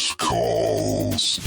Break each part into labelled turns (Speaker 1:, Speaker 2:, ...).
Speaker 1: House Calls.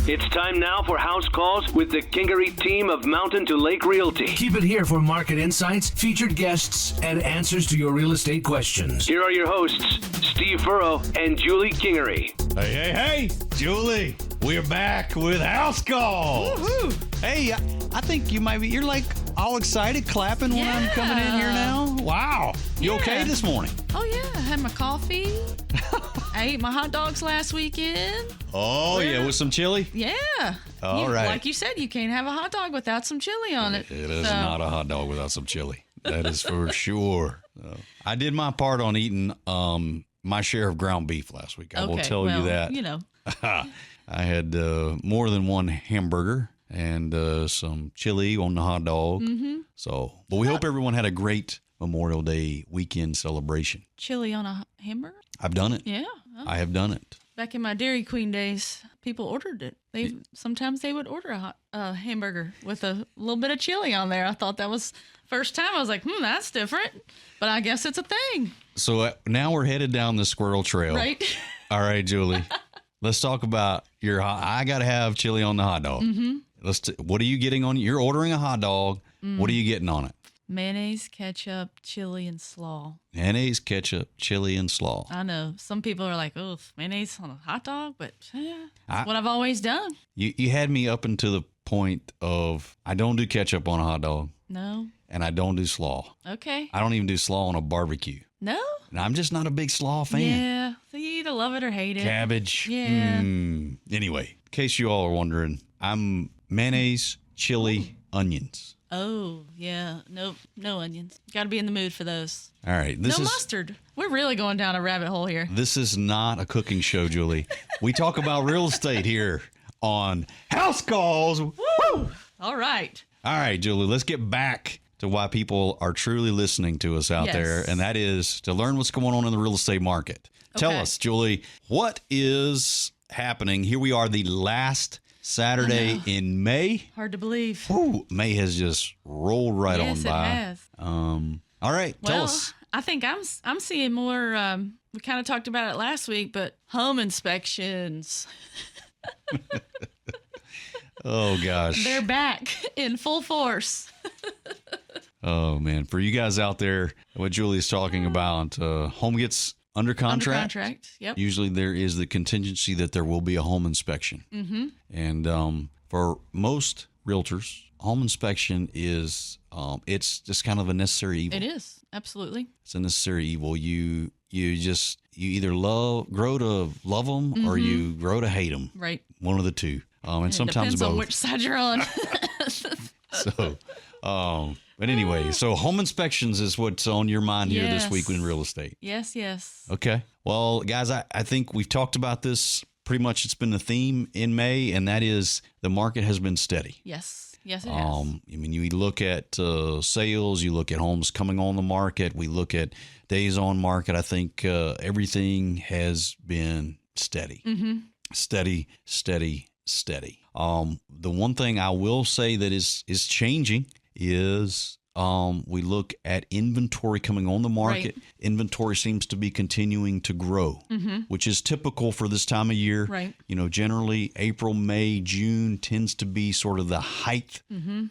Speaker 2: It's time now for House Calls with the Kingery team of Mountain to Lake Realty.
Speaker 3: Keep it here for market insights, featured guests, and answers to your real estate questions.
Speaker 2: Here are your hosts, Steve Furrow and Julie Kingery.
Speaker 4: Hey, Julie, we're back with House Calls.
Speaker 5: Woohoo!
Speaker 4: Hey, I think you're like all excited, clapping when I'm coming in here now. Wow. You okay this morning?
Speaker 5: Oh, yeah. I had my coffee. I ate my hot dogs last weekend.
Speaker 4: Oh, yeah, with some chili?
Speaker 5: Yeah.
Speaker 4: All right.
Speaker 5: Like you said, you can't have a hot dog without some chili on it.
Speaker 4: It is not a hot dog without some chili. That is for sure. I did my part on eating my share of ground beef last week. I will tell you that.
Speaker 5: You know.
Speaker 4: I had more than one hamburger and some chili on the hot dog. Mm-hmm. But we hope everyone had a great Memorial Day weekend celebration.
Speaker 5: Chili on a hamburger?
Speaker 4: I've done it.
Speaker 5: Yeah. Oh.
Speaker 4: I have done it.
Speaker 5: Back in my Dairy Queen days, people ordered it. Sometimes they would order a hamburger with a little bit of chili on there. I thought that was first time. I was like, that's different. But I guess it's a thing.
Speaker 4: So now we're headed down the squirrel trail.
Speaker 5: Right.
Speaker 4: All right, Julie. Let's talk about I got to have chili on the hot dog. Mm-hmm. What are you getting on? You're ordering a hot dog. What are you getting on it?
Speaker 5: Mayonnaise, ketchup, chili, and slaw.
Speaker 4: Mayonnaise, ketchup, chili, and slaw.
Speaker 5: I know. Some people are like, oh, mayonnaise on a hot dog, but that's what I've always done.
Speaker 4: You had me up until the point of I don't do ketchup on a hot dog.
Speaker 5: No.
Speaker 4: And I don't do slaw.
Speaker 5: Okay.
Speaker 4: I don't even do slaw on a barbecue.
Speaker 5: No?
Speaker 4: And I'm just not a big slaw fan.
Speaker 5: Yeah. So you either love it or hate it.
Speaker 4: Cabbage.
Speaker 5: Yeah.
Speaker 4: Anyway, in case you all are wondering, I'm mayonnaise, chili, onions.
Speaker 5: Oh, yeah. Nope. No onions. Got to be in the mood for those.
Speaker 4: All right.
Speaker 5: No mustard. We're really going down a rabbit hole here.
Speaker 4: This is not a cooking show, Julie. We talk about real estate here on House Calls.
Speaker 5: Woo! All right.
Speaker 4: All right, Julie, let's get back to why people are truly listening to us out there, and that is to learn what's going on in the real estate market. Okay. Tell us, Julie, what is happening? Here we are, the last Saturday in May.
Speaker 5: Hard to believe.
Speaker 4: Ooh, May has just rolled right on by.
Speaker 5: Yes, it has.
Speaker 4: All right, tell us.
Speaker 5: I think I'm seeing more. We kind of talked about it last week, but home inspections.
Speaker 4: Oh gosh,
Speaker 5: they're back in full force.
Speaker 4: Oh man, for you guys out there, what Julie's talking about, home gets under contract.
Speaker 5: Yep.
Speaker 4: Usually there is the contingency that there will be a home inspection. Mm-hmm. And for most realtors, home inspection is it's just kind of a necessary evil.
Speaker 5: It is, absolutely.
Speaker 4: It's a necessary evil. You either grow to love them or you grow to hate them.
Speaker 5: Right.
Speaker 4: One of the two. And sometimes
Speaker 5: depends
Speaker 4: both.
Speaker 5: On which side you're on.
Speaker 4: But anyway, so home inspections is what's on your mind here this week in real estate.
Speaker 5: Yes.
Speaker 4: Okay. Well, guys, I think we've talked about this. Pretty much it's been the theme in May, and that is the market has been steady.
Speaker 5: Yes, it has.
Speaker 4: I mean, you look at sales, you look at homes coming on the market, we look at days on market. I think everything has been steady. Mm-hmm. Steady. The one thing I will say that is changing is we look at inventory coming on the market. Right. Inventory seems to be continuing to grow, which is typical for this time of year.
Speaker 5: Right.
Speaker 4: You know, generally April, May, June tends to be sort of the height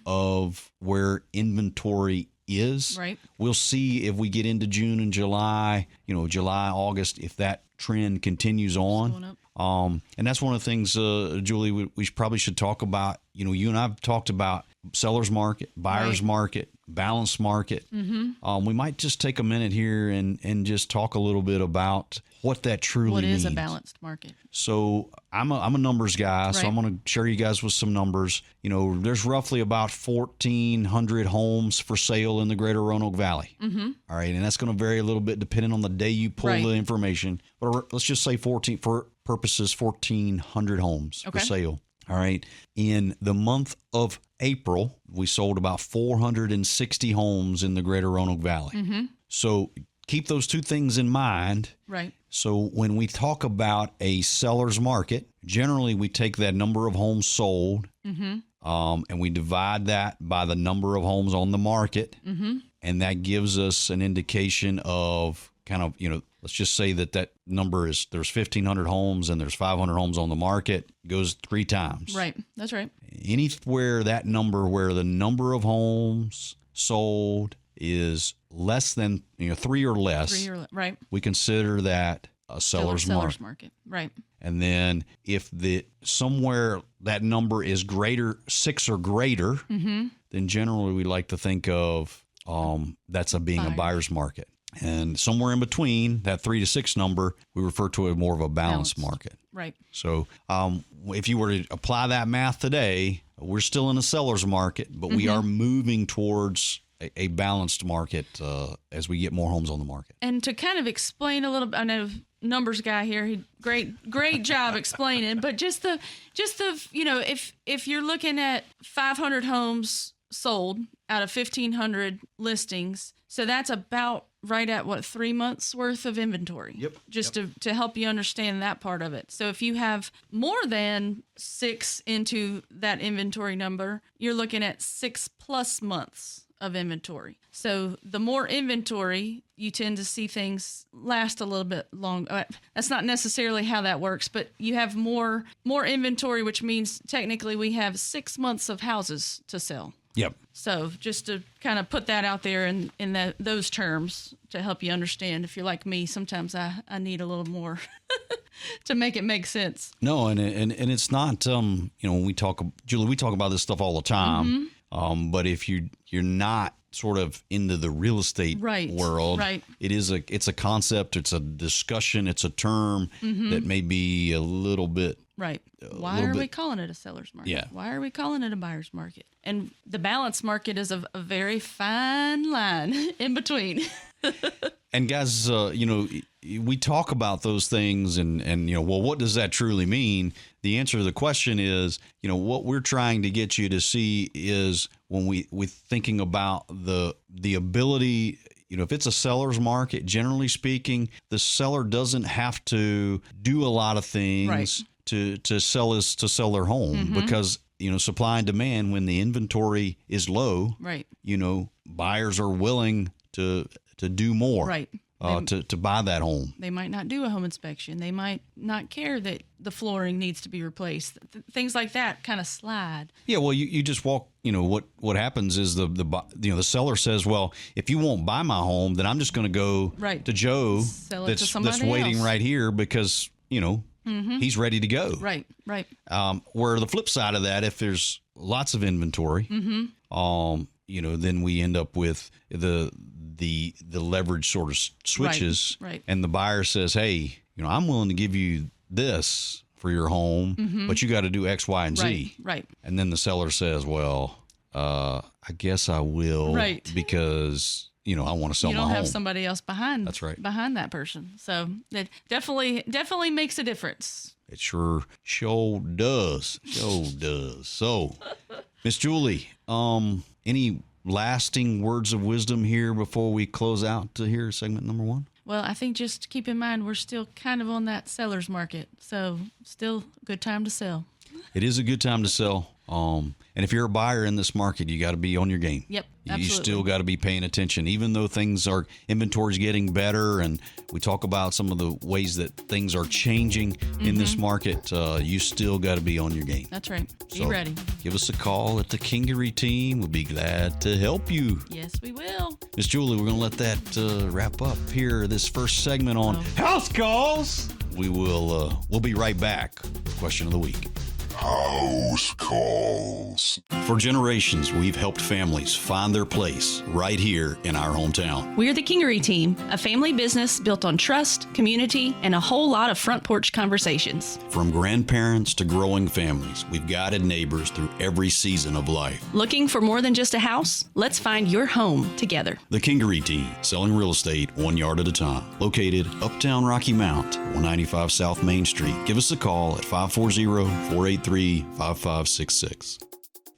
Speaker 4: of where inventory is.
Speaker 5: Right.
Speaker 4: We'll see if we get into June and July, July, August, if that trend continues on. And that's one of the things, Julie, we probably should talk about. You and I have talked about seller's market, buyer's market, balanced market. Mm-hmm. We might just take a minute here and just talk a little bit about what that truly means.
Speaker 5: What is a balanced market?
Speaker 4: So I'm a numbers guy, so I'm going to share you guys with some numbers. There's roughly about 1,400 homes for sale in the greater Roanoke Valley. Mm-hmm. All right, and that's going to vary a little bit depending on the day you pull the information. But let's just say 1,400 homes for sale. All right. In the month of April, we sold about 460 homes in the greater Roanoke Valley. Mm-hmm. So keep those two things in mind.
Speaker 5: Right.
Speaker 4: So when we talk about a seller's market, generally we take that number of homes sold and we divide that by the number of homes on the market. Mm-hmm. And that gives us an indication of kind of, let's just say that number is there's 1,500 homes and there's 500 homes on the market, goes 3 times.
Speaker 5: Right. That's right.
Speaker 4: Anywhere that number where the number of homes sold is less than 3 or less,
Speaker 5: right.
Speaker 4: we consider that a seller's market.
Speaker 5: Right.
Speaker 4: And then if somewhere that number is greater, 6 or greater, then generally we like to think of that's a buyer's market. And somewhere in between that 3 to 6 number, we refer to it more of a balanced market.
Speaker 5: Right.
Speaker 4: So if you were to apply that math today, we're still in a seller's market, but we are moving towards a balanced market as we get more homes on the market.
Speaker 5: And to kind of explain a little bit, I know numbers guy here, he great job explaining, but just the if you're looking at 500 homes sold out of 1,500 listings, so that's about right at 3 months worth of inventory.
Speaker 4: Yep.
Speaker 5: Just to help you understand that part of it. So if you have more than 6 into that inventory number, you're looking at 6+ months of inventory. So the more inventory, you tend to see things last a little bit longer. That's not necessarily how that works, but you have more inventory, which means technically we have 6 months of houses to sell.
Speaker 4: Yep.
Speaker 5: So just to kind of put that out there in those terms to help you understand. If you're like me, sometimes I need a little more to make it make sense.
Speaker 4: No, and it's not when we talk, Julie, we talk about this stuff all the time. But if you're not sort of into the real estate world, it's a concept, it's a discussion, it's a term that may be a little bit.
Speaker 5: Right. Why are we calling it a seller's market? Yeah. Why are we calling it a buyer's market? And the balanced market is a very fine line in between.
Speaker 4: And guys, we talk about those things and well, what does that truly mean? The answer to the question is, what we're trying to get you to see is when we're thinking about the ability, if it's a seller's market, generally speaking, the seller doesn't have to do a lot of things to sell their home because supply and demand, when the inventory is low, buyers are willing to do more, to buy that home. They
Speaker 5: might not do a home inspection. They might not care that the flooring needs to be replaced. Things like that kind of slide. Yeah,
Speaker 4: well, you just walk. What happens is the seller says, well, if you won't buy my home, then I'm just going to go to Joe that's waiting right here because he's ready to go.
Speaker 5: Right.
Speaker 4: Where the flip side of that, if there's lots of inventory, then we end up with the leverage sort of switches, and the buyer says, hey, I'm willing to give you this for your home, but you got to do X, Y, and Z.
Speaker 5: Right.
Speaker 4: And then the seller says, well, I guess I will, because I want to sell my home.
Speaker 5: You don't have somebody else behind.
Speaker 4: That's right.
Speaker 5: Behind that person. So it definitely makes a difference.
Speaker 4: It sure does. So, Miss Julie, any lasting words of wisdom here before we close out to here segment number 1?
Speaker 5: Well, I think just keep in mind we're still kind of on that seller's market, so still a good time to sell.
Speaker 4: It is a good time to sell. And if you're a buyer in this market, you got to be on your game.
Speaker 5: Yep, absolutely.
Speaker 4: You still got to be paying attention, even though inventory's getting better, and we talk about some of the ways that things are changing in this market. You still got to be on your game.
Speaker 5: That's right. Be ready.
Speaker 4: Give us a call at the Kingery team. We'll be glad to help you.
Speaker 5: Yes, we will.
Speaker 4: Miss Julie, we're going to let that wrap up here. This first segment on House Calls. We'll be right back. Question of the week.
Speaker 1: House Calls.
Speaker 4: For generations, we've helped families find their place right here in our hometown.
Speaker 6: We're the Kingery team, a family business built on trust, community, and a whole lot of front porch conversations.
Speaker 4: From grandparents to growing families, we've guided neighbors through every season of life.
Speaker 6: Looking for more than just a house? Let's find your home together.
Speaker 4: The Kingery team, selling real estate 1 yard at a time. Located uptown Rocky Mount, 195 South Main Street. Give us a call at 540-483-5566.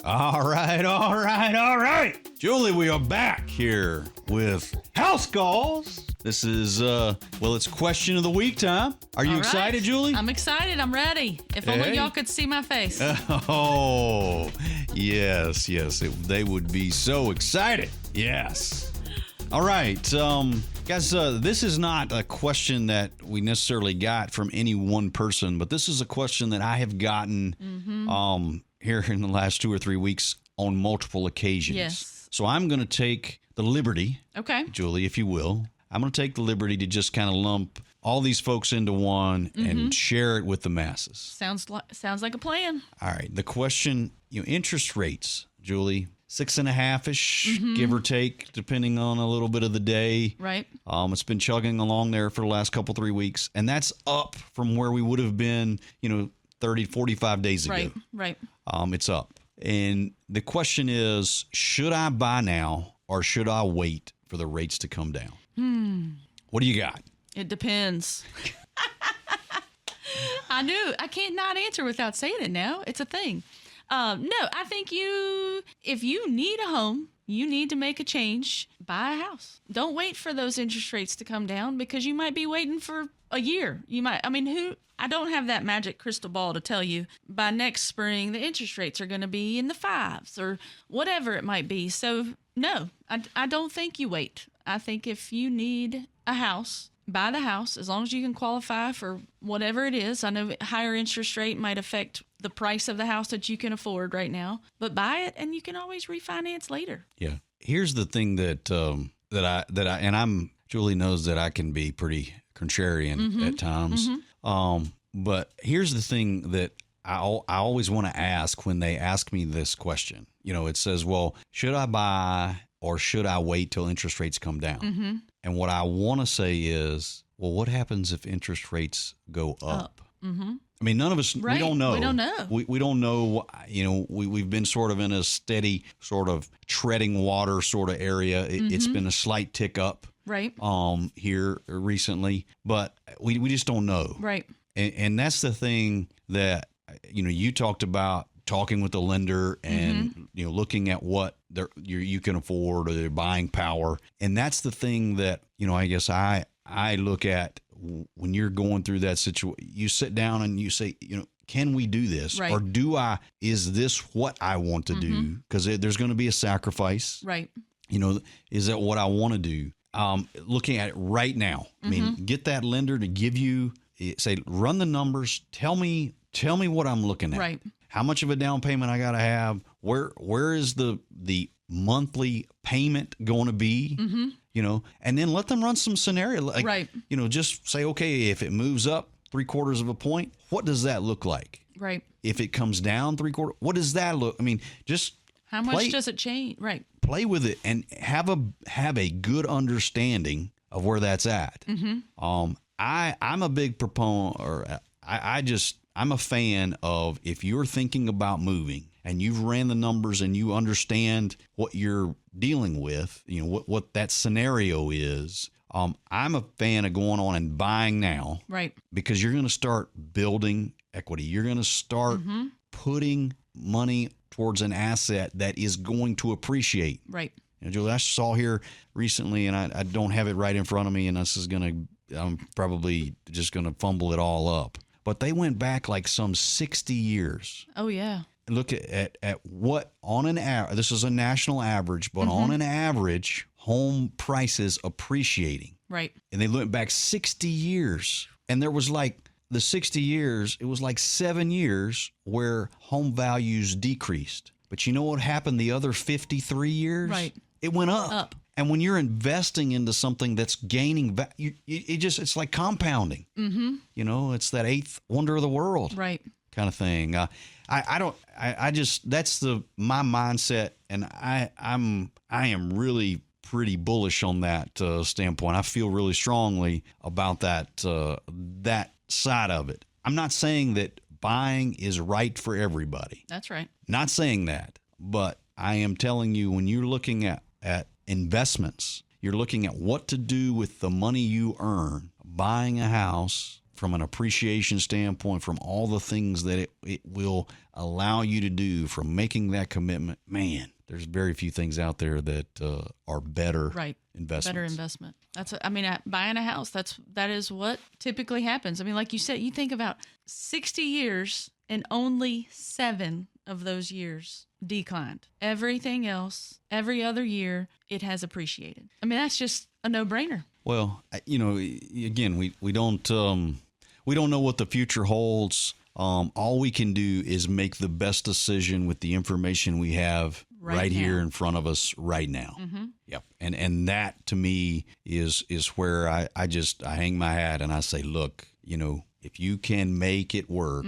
Speaker 4: All right. Julie, we are back here with House Calls. This is, it's question of the week time. Are you excited, Julie?
Speaker 5: I'm excited. I'm ready. If only y'all could see my face.
Speaker 4: Oh, yes. They would be so excited. Yes. All right. Guys, this is not a question that we necessarily got from any one person, but this is a question that I have gotten here in the last 2 or 3 weeks on multiple occasions.
Speaker 5: Yes.
Speaker 4: So I'm going to take the liberty,
Speaker 5: Okay.
Speaker 4: Julie, if you will, I'm going to take the liberty to just kind of lump all these folks into one and share it with the masses.
Speaker 5: Sounds like a plan.
Speaker 4: All right. The question, interest rates, Julie, 6.5-ish, give or take, depending on a little bit of the day.
Speaker 5: Right.
Speaker 4: It's been chugging along there for the last couple, 3 weeks, and that's up from where we would have been, 30, 45 days ago.
Speaker 5: Right.
Speaker 4: It's up. And the question is, should I buy now or should I wait for the rates to come down? What do you got?
Speaker 5: It depends. I can't not answer without saying it now. It's a thing. No, I think if you need a home, you need to make a change, buy a house. Don't wait for those interest rates to come down because you might be waiting for a year. I don't have that magic crystal ball to tell you by next spring the interest rates are going to be in the 5s or whatever it might be. So no, I don't think you wait. I think if you need a house, buy the house as long as you can qualify for whatever it is. I know higher interest rate might affect the price of the house that you can afford right now, but buy it and you can always refinance later.
Speaker 4: Yeah. Here's the thing that Julie knows that I can be pretty contrarian at times. But here's the thing that I always want to ask when they ask me this question. It says, well, should I buy or should I wait till interest rates come down? And what I want to say is, well, what happens if interest rates go up? I mean, none of us,
Speaker 5: Right.
Speaker 4: we don't know.
Speaker 5: We don't know.
Speaker 4: We don't know, we've been sort of in a steady sort of treading water sort of area. It's been a slight tick up
Speaker 5: Right.
Speaker 4: here recently, but we just don't know.
Speaker 5: Right.
Speaker 4: And that's the thing that, you talked about talking with the lender and, looking at what you can afford or their buying power. And that's the thing that, I guess I look at when you're going through that situation. You sit down and you say, can we do this?
Speaker 5: Right.
Speaker 4: Or is this what I want to do? Because there's going to be a sacrifice.
Speaker 5: Right.
Speaker 4: Is that what I want to do? Looking at it right now, I mean, get that lender to give you, say, run the numbers. Tell me what I'm looking at.
Speaker 5: Right.
Speaker 4: How much of a down payment I got to have? Where is the monthly payment going to be? And then let them run some scenario. Like,
Speaker 5: Right.
Speaker 4: Just say, okay, if it moves up 3/4 of a point, what does that look like?
Speaker 5: Right.
Speaker 4: If it comes down 3/4, what does that look? I mean, just
Speaker 5: How much does it change? Right.
Speaker 4: play with it and have a good understanding of where that's at. I'm a big proponent, or I'm a fan of, if you're thinking about moving and you've ran the numbers and you understand what you're dealing with, what that scenario is. I'm a fan of going on and buying now.
Speaker 5: Right.
Speaker 4: Because you're going to start building equity. You're going to start putting money towards an asset that is going to appreciate.
Speaker 5: Right.
Speaker 4: Julie, I saw here recently, and I don't have it right in front of me, and I'm probably just going to fumble it all up. But they went back like some 60 years.
Speaker 5: Oh, yeah.
Speaker 4: Look at what on an average, this is a national average, but on an average, home prices appreciating.
Speaker 5: Right.
Speaker 4: And they went back 60 years. And there was like the 60 years, it was like 7 years where home values decreased. But you know what happened the other 53 years?
Speaker 5: Right.
Speaker 4: It went up.
Speaker 5: Up.
Speaker 4: And when you're investing into something that's gaining value, it's like compounding. It's that eighth wonder of the world.
Speaker 5: Right.
Speaker 4: Kind of thing. That's my mindset. And I am really pretty bullish on that standpoint. I feel really strongly about that side of it. I'm not saying that buying is right for everybody.
Speaker 5: That's right.
Speaker 4: Not saying that, but I am telling you, when you're looking at investments, you're looking at what to do with the money you earn, buying a house from an appreciation standpoint, from all the things that it will allow you to do, from making that commitment. Man, there's very few things out there that are better investments.
Speaker 5: Better investment. Buying a house, that is what typically happens. I mean, like you said, you think about 60 years and only 7 of those years declined. Everything else, every other year, it has appreciated. I mean, that's just a no-brainer.
Speaker 4: Well, again, we don't know what the future holds. All we can do is make the best decision with the information we have right here in front of us right now.
Speaker 5: Mm-hmm.
Speaker 4: Yep. And that to me is where I hang my hat and I say, look, if you can make it work,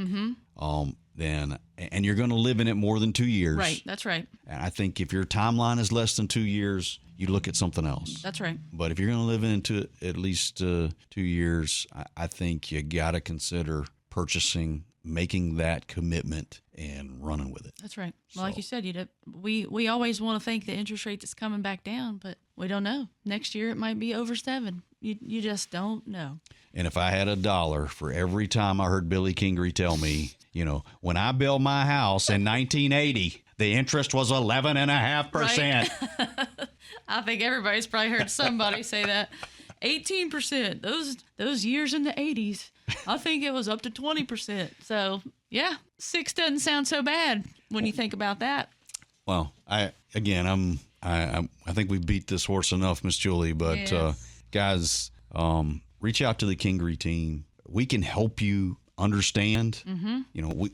Speaker 4: then, and you're going to live in it more than 2 years.
Speaker 5: Right. That's right.
Speaker 4: And I think if your timeline is less than 2 years, you look at something else.
Speaker 5: That's right.
Speaker 4: But if you're going to live into at least 2 years, I think you got to consider purchasing, making that commitment, and running with it.
Speaker 5: That's right. Well, like you said, we always want to think the interest rate is coming back down, but we don't know. Next year it might be over 7. You just don't know.
Speaker 4: And if I had $1 for every time I heard Billy Kingery tell me, when I built my house in 1980, the interest was 11.5%.
Speaker 5: Right. I think everybody's probably heard somebody say that. 18%. Those years in the 80s, I think it was up to 20%. So, yeah, 6 doesn't sound so bad when you think about that.
Speaker 4: Well, I think we beat this horse enough, Miss Julie, but
Speaker 5: Yes.
Speaker 4: guys, reach out to the Kingery team. We can help you understand. Mm-hmm.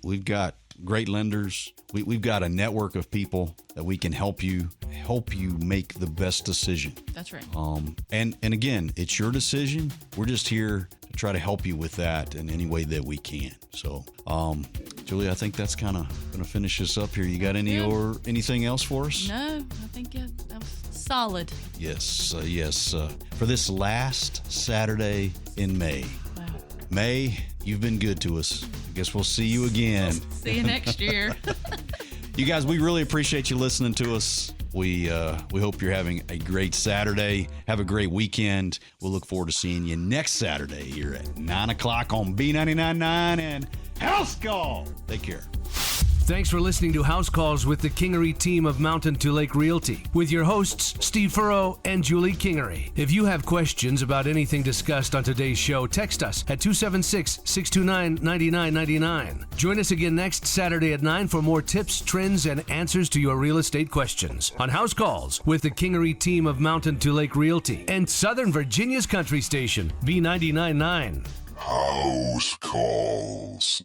Speaker 4: We've got great lenders. We've got a network of people that we can help you make the best decision.
Speaker 5: That's right.
Speaker 4: And again, it's your decision. We're just here to try to help you with that in any way that we can. So, Julie, I think that's kind of going to finish us up here. You got anything else for us?
Speaker 5: No, I think that was solid.
Speaker 4: Yes. For this last Saturday in May.
Speaker 5: Wow.
Speaker 4: May, you've been good to us. I guess we'll see you again.
Speaker 5: See you next year.
Speaker 4: You guys, we really appreciate you listening to us. We hope you're having a great Saturday. Have a great weekend. We'll look forward to seeing you next Saturday here at 9 o'clock on B99.9 and House Call. Take care.
Speaker 3: Thanks for listening to House Calls with the Kingery team of Mountain to Lake Realty with your hosts, Steve Furrow and Julie Kingery. If you have questions about anything discussed on today's show, text us at 276-629-9999. Join us again next Saturday at 9 for more tips, trends, and answers to your real estate questions on House Calls with the Kingery team of Mountain to Lake Realty and Southern Virginia's country station, B99.9.
Speaker 1: House calls.